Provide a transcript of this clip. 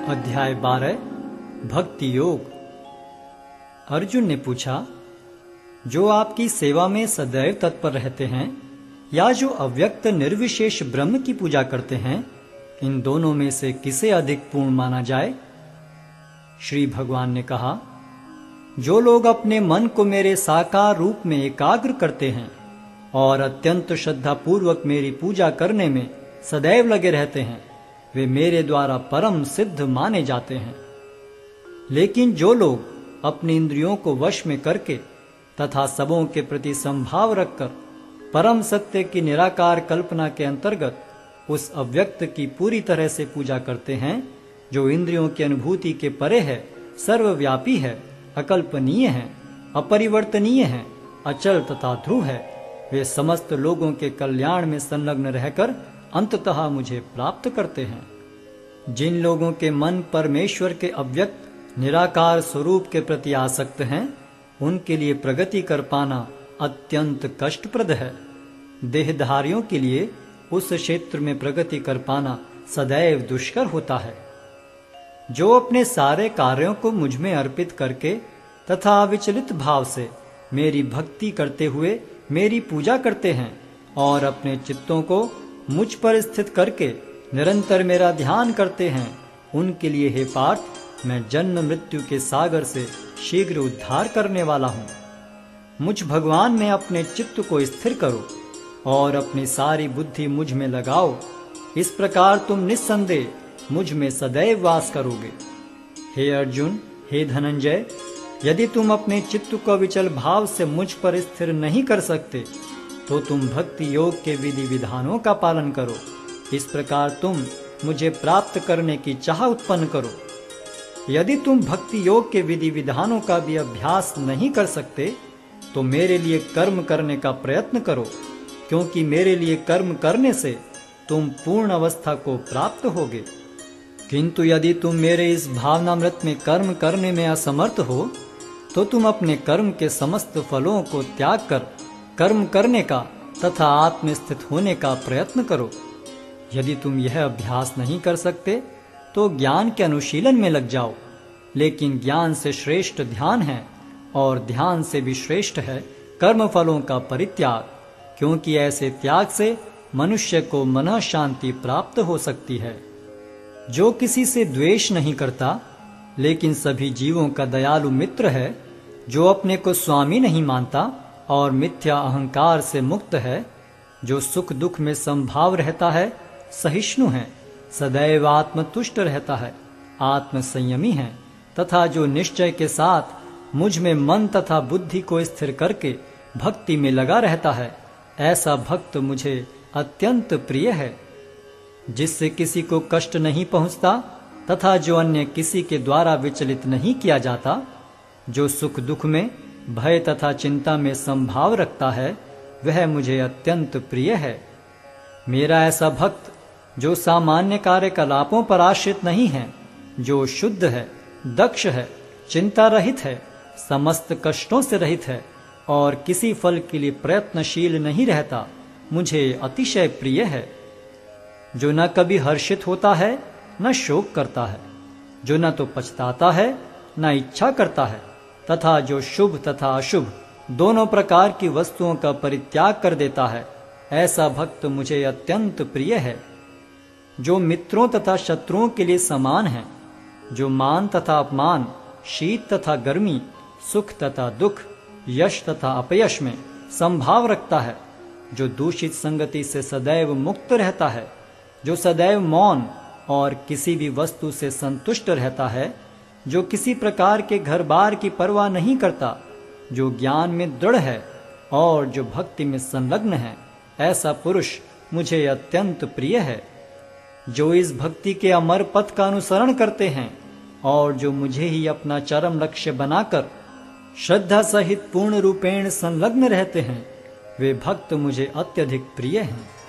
अध्याय 12 भक्ति योग। अर्जुन ने पूछा, जो आपकी सेवा में सदैव तत्पर रहते हैं या जो अव्यक्त निर्विशेष ब्रह्म की पूजा करते हैं, इन दोनों में से किसे अधिक पूर्ण माना जाए? श्री भगवान ने कहा, जो लोग अपने मन को मेरे साकार रूप में एकाग्र करते हैं और अत्यंत श्रद्धा पूर्वक मेरी पूजा करने में सदैव लगे रहते हैं, वे मेरे द्वारा परम सिद्ध माने जाते हैं। लेकिन जो लोग अपनी इंद्रियों को वश में करके तथा सबों के प्रति संभाव रखकर परम सत्य की निराकार कल्पना के अंतर्गत उस अव्यक्त की पूरी तरह से पूजा करते हैं, जो इंद्रियों की अनुभूति के परे है, सर्वव्यापी है, अकल्पनीय है, अपरिवर्तनीय है, अचल तथा ध्रुव है, वे समस्त लोगों के कल्याण में संलग्न रहकर अंततः मुझे प्राप्त करते हैं। जिन लोगों के मन परमेश्वर के अव्यक्त निराकार स्वरूप के प्रति आसक्त हैं, उनके लिए प्रगति कर पाना अत्यंत कष्टप्रद है। देहधारियों के लिए उस क्षेत्र में प्रगति कर पाना सदैव दुष्कर होता है। जो अपने सारे कार्यों को मुझ में अर्पित करके तथा अविचलित भाव से मेरी भक्ति करते हुए मेरी पूजा करते हैं और अपने चित्तों को मुझ पर स्थित करके निरंतर मेरा ध्यान करते हैं, उनके लिए हे पार्थ, मैं जन्म मृत्यु के सागर से शीघ्र उद्धार करने वाला हूँ। मुझ भगवान में अपने चित्त को स्थिर करो और अपनी सारी बुद्धि मुझ में लगाओ। इस प्रकार तुम निस्संदेह मुझ में सदैव वास करोगे। हे अर्जुन, हे धनंजय, यदि तुम अपने चित्त को विचल भाव से मुझ पर स्थिर नहीं कर सकते, तो तुम भक्ति योग के विधि विधानों का पालन करो। इस प्रकार तुम मुझे प्राप्त करने की चाह उत्पन्न करो। यदि तुम भक्ति योग के विधि विधानों का भी अभ्यास नहीं कर सकते, तो मेरे लिए कर्म करने का प्रयत्न करो, क्योंकि मेरे लिए कर्म करने से तुम पूर्ण अवस्था को प्राप्त होगे। किंतु यदि तुम मेरे इस भावनामृत में कर्म करने में असमर्थ हो, तो तुम अपने कर्म के समस्त फलों को त्याग कर कर्म करने का तथा आत्मस्थित होने का प्रयत्न करो। यदि तुम यह अभ्यास नहीं कर सकते, तो ज्ञान के अनुशीलन में लग जाओ। लेकिन ज्ञान से श्रेष्ठ ध्यान है और ध्यान से भी श्रेष्ठ है कर्म फलों का परित्याग, क्योंकि ऐसे त्याग से मनुष्य को मन शांति प्राप्त हो सकती है। जो किसी से द्वेष नहीं करता, लेकिन सभी जीवों का दयालु मित्र है, जो अपने को स्वामी नहीं मानता और मिथ्या अहंकार से मुक्त है, जो सुख दुख में संभाव रहता है, सहिष्णु है, सदैव आत्मतुष्ट रहता है, आत्म संयमी है, तथा जो निश्चय के साथ मुझ में मन तथा बुद्धि को स्थिर करके भक्ति में लगा रहता है, ऐसा भक्त मुझे अत्यंत प्रिय है। जिससे किसी को कष्ट नहीं पहुंचता तथा जो अन्य किसी के द्वारा विचलित नहीं किया जाता, जो सुख दुख में भय तथा चिंता में संभाव रखता है, वह मुझे अत्यंत प्रिय है। मेरा ऐसा भक्त जो सामान्य कार्यकलापों पर आश्रित नहीं है, जो शुद्ध है, दक्ष है, चिंता रहित है, समस्त कष्टों से रहित है और किसी फल के लिए प्रयत्नशील नहीं रहता, मुझे अतिशय प्रिय है। जो न कभी हर्षित होता है, न शोक करता है, जो न तो पछताता है, न इच्छा करता है, तथा जो शुभ तथा अशुभ दोनों प्रकार की वस्तुओं का परित्याग कर देता है, ऐसा भक्त मुझे अत्यंत प्रिय है। जो मित्रों तथा शत्रुओं के लिए समान है, जो मान तथा अपमान, शीत तथा गर्मी, सुख तथा दुख, यश तथा अपयश में संभाव रखता है, जो दूषित संगति से सदैव मुक्त रहता है, जो सदैव मौन और किसी भी वस्तु से संतुष्ट रहता है, जो किसी प्रकार के घर बार की परवाह नहीं करता, जो ज्ञान में दृढ़ है और जो भक्ति में संलग्न है, ऐसा पुरुष मुझे अत्यंत प्रिय है। जो इस भक्ति के अमर पथ का अनुसरण करते हैं और जो मुझे ही अपना चरम लक्ष्य बनाकर श्रद्धा सहित पूर्ण रूपेण संलग्न रहते हैं, वे भक्त मुझे अत्यधिक प्रिय हैं।